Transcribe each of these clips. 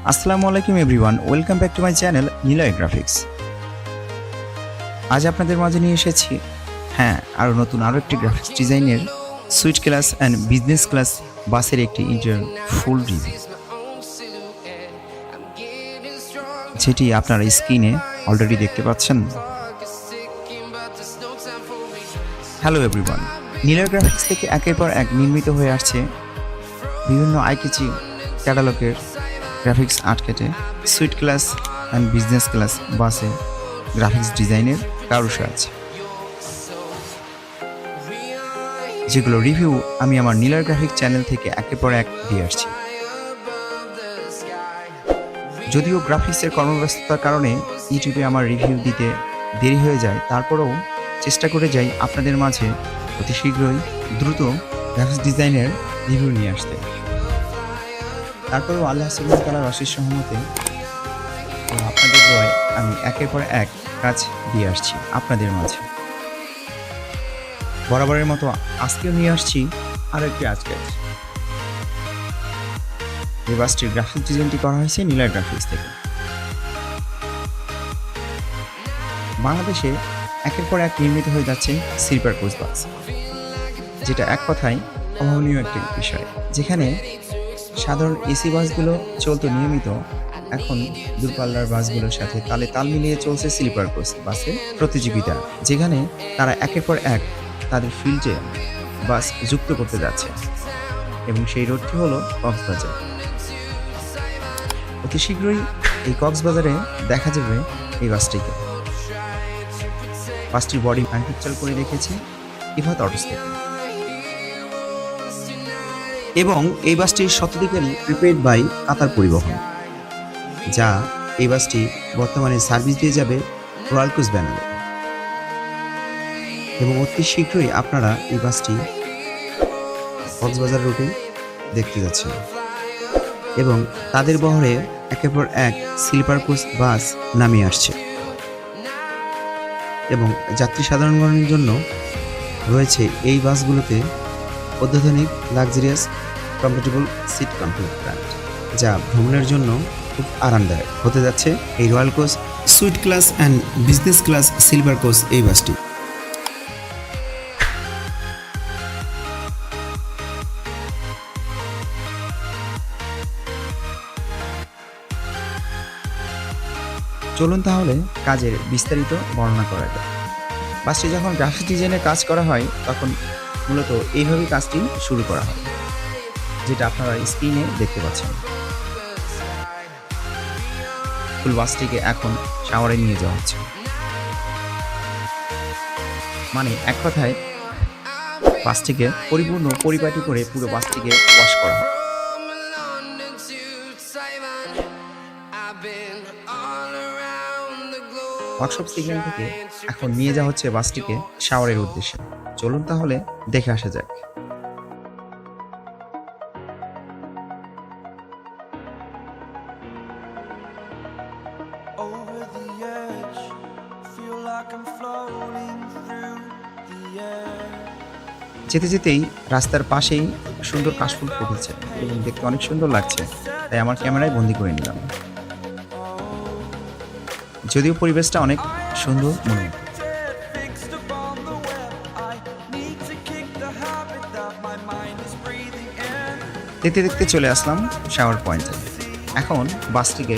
Assalamualaikum everyone, welcome back to my channel Niloy Graphics. আজ আপনাদের মাঝে নিয়ে এসেছি আরো নতুন একটি গ্রাফিক্স ডিজাইনের suite class and business class বাসের একটি ইন্টেরিয়র ফুল রিভিউ, যেটি আপনারা স্ক্রিনে অলরেডি দেখতে পাচ্ছেন। হ্যালো এভরিওয়ান, নিলয় গ্রাফিক্স থেকে একের পর এক নির্মিত হয়ে আসছে বিভিন্ন আইকিচি ক্যাটালগের গ্রাফিক্স আর্ট কেটে sweet class and business class বাসে গ্রাফিক্স ডিজাইনের কারুকাজ, যেগুলো রিভিউ আমি আমার নিলয় গ্রাফিক চ্যানেল থেকে একের পর এক দিয়ে আসছি। যদিও গ্রাফিক্সের কর্মব্যস্ততার কারণে ইউটিউবে আমার রিভিউ দিতে দেরি হয়ে যায়, তারপরেও চেষ্টা করে যাই আপনাদের মাঝে অতি শীঘ্রই দ্রুত গ্রাফিক্স ডিজাইনের রিভিউ নিয়ে আসতে। তারপরেও আল্লাহ সুবহানাহু ওয়া তাআলার অশেষ রহমতে আপনাদের দোয়ায় আমি একের পর এক কাজ দিয়ে আসছি আপনাদের মাঝে। বরাবরের মতো আজকেও নিয়ে আসছি আরও একটি কাজ। এই বাসটির গ্রাফিক্স ডিজাইনটি করা হয়েছে নিলয় গ্রাফিক্স থেকে। বাংলাদেশে একের পর এক নির্মিত হয়ে যাচ্ছে স্লিপার কোচ বাস, যেটা এক কথায় অভাবনীয় একটি বিষয়। যেখানে সাধারণ এসি বাসগুলো চলতো নিয়মিত, এখন দূরপাল্লার বাসগুলোর সাথে তালে তাল মিলিয়ে চলছে স্লিপার কোচ বাসের প্রতিযোগিতা, যেখানে তারা একের পর এক তাদের ফিল্ডে বাস যুক্ত করতে যাচ্ছে, এবং সেই রোডটি হলো কক্সবাজার। অতি শীঘ্রই এই কক্সবাজারে দেখা যাবে এই বাসটিকে। বাসটির বডি ম্যানুফ্যাকচার করে রেখেছে ইফাত অটোস থেকে, এবং এই বাসটির শতাধিকারী প্রিপেড বাই কাতার পরিবহন, যা এই বাসটি বর্তমানে সার্ভিস দিয়ে যাবে রয়্যাল কোচ ব্যানারে। এবং অতি শীঘ্রই আপনারা এই বাসটি কক্সবাজার রুটে দেখতে যাচ্ছেন, এবং তাদের বহরে একের পর এক স্লিপার কোচ বাস নামিয়ে আসছে, এবং যাত্রী সাধারণগণের জন্য রয়েছে এই বাসগুলোতে অত্যাধুনিক luxurious comfortable seat comfort brand, যা ভ্রমণের জন্য খুব আরামদায়ক হতে যাচ্ছে এই royal coach suite class and business class silver coach এই বাসটি। চলুন তাহলে কাজের বিস্তারিত বর্ণনা করা যায়। বাসটি যখন গ্রাফিক্স ডিজাইনের কাজ করা হয়, তখন মূলত এইভাবেই কাজটি শুরু করা হয়, যেটা আপনারা স্ক্রিনে দেখতে পাচ্ছেন। ফুল বাসটিকে এখন শাওয়ারে নিয়ে যাওয়া হচ্ছে, মানে এক কথায় বাসটিকে পরিপূর্ণ পরিপাটি করে পুরো বাসটিকে ওয়াশ করা হয়। ওয়ার্কশপ সিগন্যাল থেকে এখন নিয়ে যাওয়া হচ্ছে বাসটিকে শাওয়ারের উদ্দেশ্যে। চলুন তাহলে দেখে আসা যাক। যেতে যেতেই রাস্তার পাশেই সুন্দর কাশফুল ফুটেছে এবং দেখতে অনেক সুন্দর লাগছে, তাই আমার ক্যামেরায় বন্দি করে নিলাম। যদিও পরিবেশটা অনেক সুন্দর মনে হয়। দেখতে দেখতে চলে আসলাম শাওয়ার পয়েন্টে। এখন বাসটিকে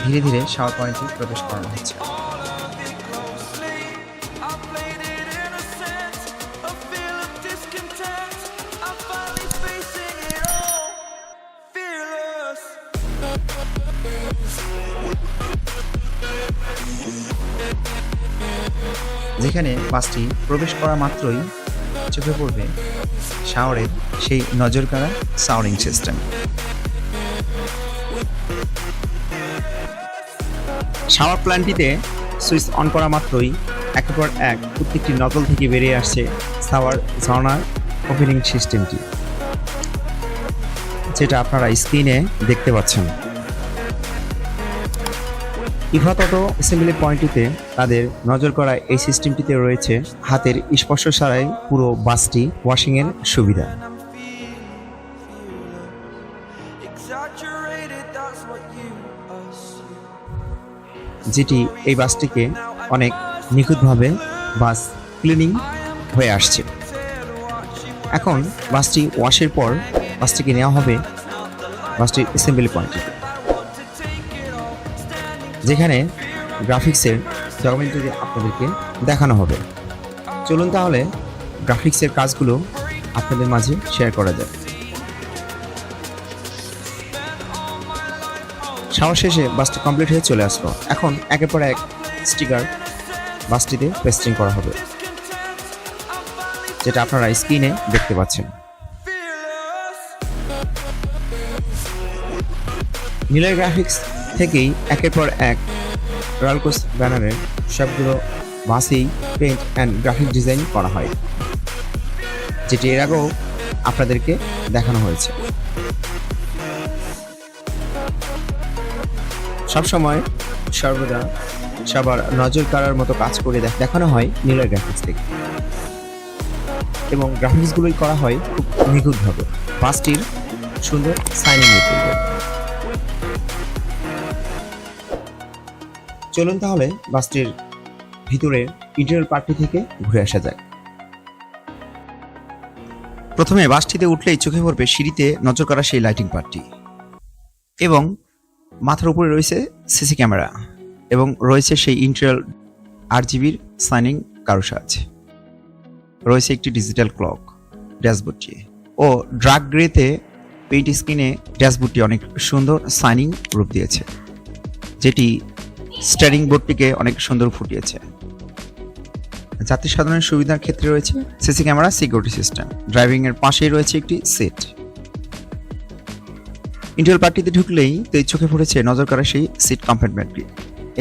ধীরে ধীরে শাওয়ার পয়েন্টে প্রবেশ করানো হচ্ছে। যেখানে বাসটি প্রবেশ করা মাত্রই চোখে পড়বে শাওয়ারের সেই নজরকাড়া সাউন্ডিং সিস্টেম। শাওয়ার প্ল্যান্টটিতে সুইচ অন করা মাত্রই একের পর এক প্রত্যেকটি নজল থেকে বেরিয়ে আসছে শাওয়ার ঝর্ণার ওপেনিং সিস্টেমটি, যেটা আপনারা স্ক্রিনে দেখতে পাচ্ছেন। ইফাত অটো অ্যাসেম্বলি পয়েন্টটিতে তাদের নজর করা এই সিস্টেমটিতে রয়েছে হাতের স্পর্শ ছাড়াই পুরো বাসটি ওয়াশিংয়ের সুবিধা। যেটি এই বাসটিকে অনেক নিখুঁতভাবে বাস ক্লিনিং হয়ে আসছে। এখন বাসটি ওয়াশের পর বাসটিকে নেওয়া হবে বাসটির অ্যাসেম্বলি পয়েন্টে, যেখানে গ্রাফিক্সের ডকুমেন্টারি আপনাদেরকে দেখানো হবে। চলুন তাহলে গ্রাফিক্সের কাজগুলো আপনাদের মাঝে শেয়ার করা যায়। শাওয়ার শেষে বাসটি কমপ্লিট হয়ে চলে আসলো। এখন একের পর এক স্টিকার বাসটিতে পেস্টিং করা হবে, যেটা আপনারা স্ক্রিনে দেখতে পাচ্ছেন। নিলয় গ্রাফিক্স থেকেই একের পর এক রয়্যাল কোচ ব্যানারের সবগুলো বাসেই পেইন্ট অ্যান্ড গ্রাফিক ডিজাইন করা হয়, যেটি এর আগেও আপনাদেরকে দেখানো হয়েছে। সবসময় সর্বদা সবার নজর কাড়ার মতো কাজ করে দেখানো হয় নিলয় গ্রাফিক্স থেকে, এবং গ্রাফিক্সগুলোই করা হয় খুব নিখুঁতভাবে বাসটির সুন্দর সাইনিং করবে। চলুন তাহলে বাসটির ভিতরের ইন্টেরিয়র পার্টটি থেকে ঘুরে আসা যায়। প্রথমে বাসটিতে উঠলেই চোখে পড়বে সিঁড়িতে নজর করা সেই লাইটিং পার্টটি, এবং মাথার উপরে রয়েছে সিসি ক্যামেরা, এবং রয়েছে সেই ইন্টেরিয়র RGB'র সাইনিং কারুকাজ, রয়েছে একটি ডিজিটাল ক্লক ড্যাশবোর্ডটি, ও ডার্ক গ্রেতে পেইন্ট স্ক্রিনে ড্যাশবোর্ডটি অনেক সুন্দর সাইনিং রূপ দিয়েছে, যেটি স্টিয়ারিং বোর্ডটিকে অনেক সুন্দর ফুটিয়েছে। যাত্রী সাধারণের সুবিধার ক্ষেত্রে রয়েছে CC camera, security system. Driving এর পাশেই রয়েছে একটি সিট। ইন্টেরিয়র পার্টিতে ঢুকলেই তো চোখে পড়েছে নজর করা সেই সিট কম্পার্টমেন্টটি,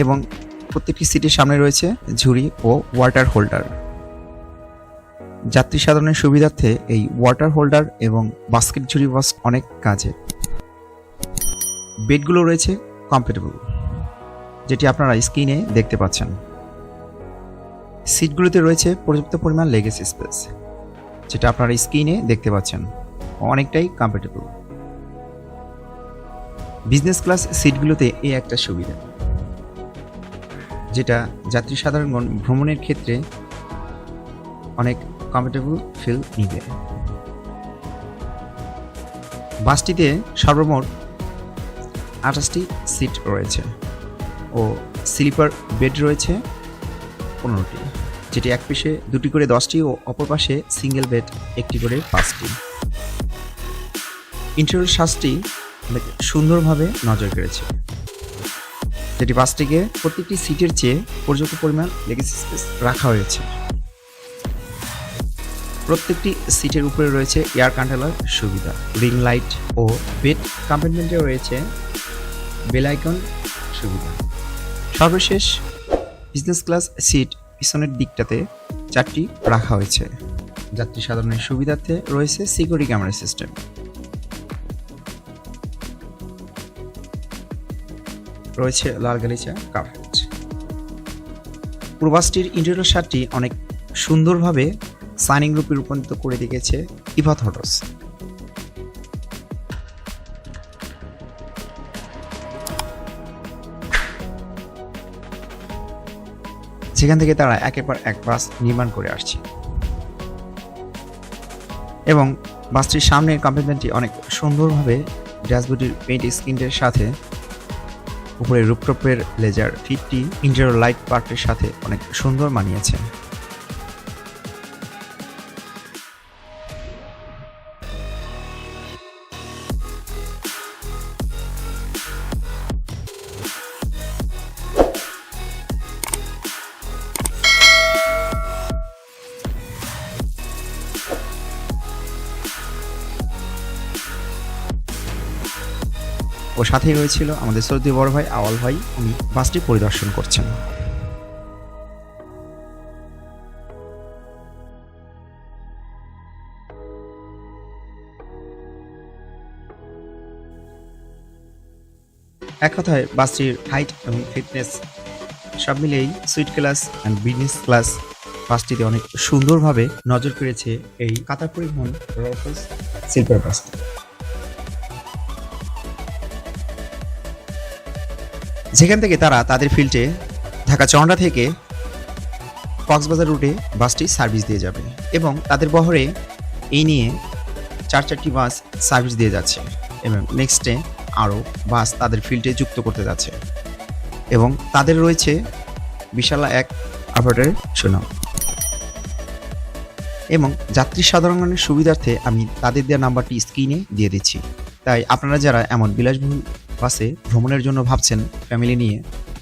এবং প্রত্যেকটি সিটের সামনে রয়েছে ঝুড়ি ও ওয়াটার হোল্ডার। যাত্রী সাধারণের সুবিধার্থে এই ওয়াটার হোল্ডার এবং বাস্কেট ঝুড়ি বক্স অনেক কাজে। বেডগুলো রয়েছে কমফোর্টেবল, যেটি আপনারা স্ক্রিনে দেখতে পাচ্ছেন। সিটগুলোতে রয়েছে পর্যাপ্ত পরিমাণ লেগ স্পেস, যেটা আপনারা স্ক্রিনে দেখতে পাচ্ছেন, অনেকটাই কমফোর্টেবল। বিজনেস ক্লাস সিটগুলোতে এই একটা সুবিধা, যেটা যাত্রী সাধারণগণ ভ্রমণের ক্ষেত্রে অনেক কমফোর্টেবল ফিল নিবে। বাসটিতে সর্বমোট 28টি সিট রয়েছে ও স্লিপার বেড রয়েছে 15টি, যেটি এক পাশে 2টি করে 10টি ও অপর পাশে সিঙ্গেল বেড 1টি করে 5টি। ইন্টেরিয়র সাজটি অনেক সুন্দরভাবে নজর কেড়েছে, যেটি বাসটিকে প্রত্যেকটি সিটের চেয়ে পর্যাপ্ত পরিমাণ লেগ স্পেস রাখা হয়েছে। প্রত্যেকটি সিটের উপরে রয়েছে এয়ার কন্ট্রোলার সুবিধা, রিং লাইট ও বেড কম্পার্টমেন্টে রয়েছে বেল আইকন সুবিধা। সর্বশেষ বিজনেস ক্লাস সিট পিছনের দিকটাতে 4টি রাখা হয়েছে। যাত্রী সাধারণের সুবিধার্থে রয়েছে সিকিউরিটি ক্যামেরা সিস্টেম। রয়েছে লাল গালিচা কার্পেট। পুরো বাসটির ইন্টেরিয়র শার্টটি অনেক সুন্দরভাবে সাইনিং রূপে রূপান্তরিত করে দিয়েছে ইভাথটস। যেখান থেকে তারা একের পর এক বাস নির্মাণ করে আসছে, এবং বাসটির সামনের কম্পার্টমেন্টটি অনেক সুন্দরভাবে ড্যাশবোর্ডের পেইন্ট স্ক্রিনের সাথে উপরে রুপটপের লেজার ফিটটি ইন্টেরিয়র লাইট পার্টের সাথে অনেক সুন্দর মানিয়েছে। ও সাথেই রয়েছিল আমাদের সৌদি বড় ভাই আওয়াল ভাই, উনি বাসটি পরিদর্শন করছেন। এক কথায় বাসটির হাইট এবং ফিটনেস সব মিলিয়েই suite class and business class বাসটিতে অনেক সুন্দরভাবে নজর কেড়েছে এই কাতার পরিবহন রয়্যাল কোচ স্লিপার বাসটি। যেখান থেকে তারা তাদের ফিল্ডে ঢাকা চন্দ্রা থেকে কক্সবাজার রুটে বাসটি সার্ভিস দিয়ে যাবে এবং তাদের বহরে এই নিয়ে 4টি বাস সার্ভিস দিয়ে যাচ্ছে এবং নেক্সটে আরও বাস তাদের ফিল্ডে যুক্ত করতে যাচ্ছে এবং তাদের রয়েছে বিশাল এক অপারেটরের সুনাম এবং যাত্রী সাধারণের সুবিধার্থে আমি তাদের দেওয়া নাম্বারটি স্ক্রিনে দিয়ে দিচ্ছি। তাই আপনারা যারা এমন বিলাসবহুল বাসে ভ্রমণের জন্য ভাবছেন ফ্যামিলি নিয়ে,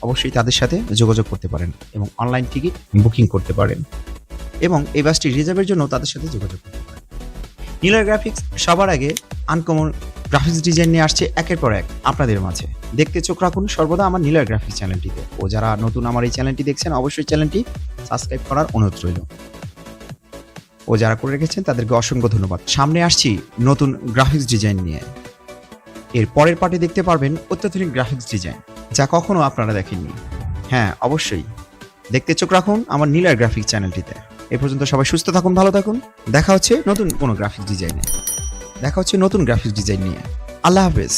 অবশ্যই তাদের সাথে যোগাযোগ করতে পারেন এবং অনলাইন টিকিট বুকিং করতে পারেন এবং এই বাসটি রিজার্ভের জন্য তাদের সাথে যোগাযোগ করতে পারেন। নিলয় গ্রাফিক্স সবার আগে আনকমন গ্রাফিক্স ডিজাইন নিয়ে আসছে একের পর এক আপনাদের মাঝে। দেখতে চোখ রাখুন সর্বদা আমার নিলয় গ্রাফিক্স চ্যানেলটিতে। ও যারা নতুন আমার এই চ্যানেলটি দেখছেন, অবশ্যই চ্যানেলটি সাবস্ক্রাইব করার অনুরোধ রইল। ও যারা করে রেখেছেন তাদেরকে অসংখ্য ধন্যবাদ। সামনে আসছি নতুন গ্রাফিক্স ডিজাইন নিয়ে। এর পরের পার্টে দেখতে পারবেন অত্যাধুনিক গ্রাফিক্স ডিজাইন, যা কখনো আপনারা দেখেননি। হ্যাঁ, অবশ্যই দেখতে চোখ রাখুন আমার নিলয় গ্রাফিক্স চ্যানেলটিতে। এ পর্যন্ত সবাই সুস্থ থাকুন, ভালো থাকুন। দেখা হচ্ছে নতুন কোনো গ্রাফিক্স ডিজাইনে, দেখা হচ্ছে নতুন গ্রাফিক্স ডিজাইন নিয়ে। আল্লাহ হাফেজ।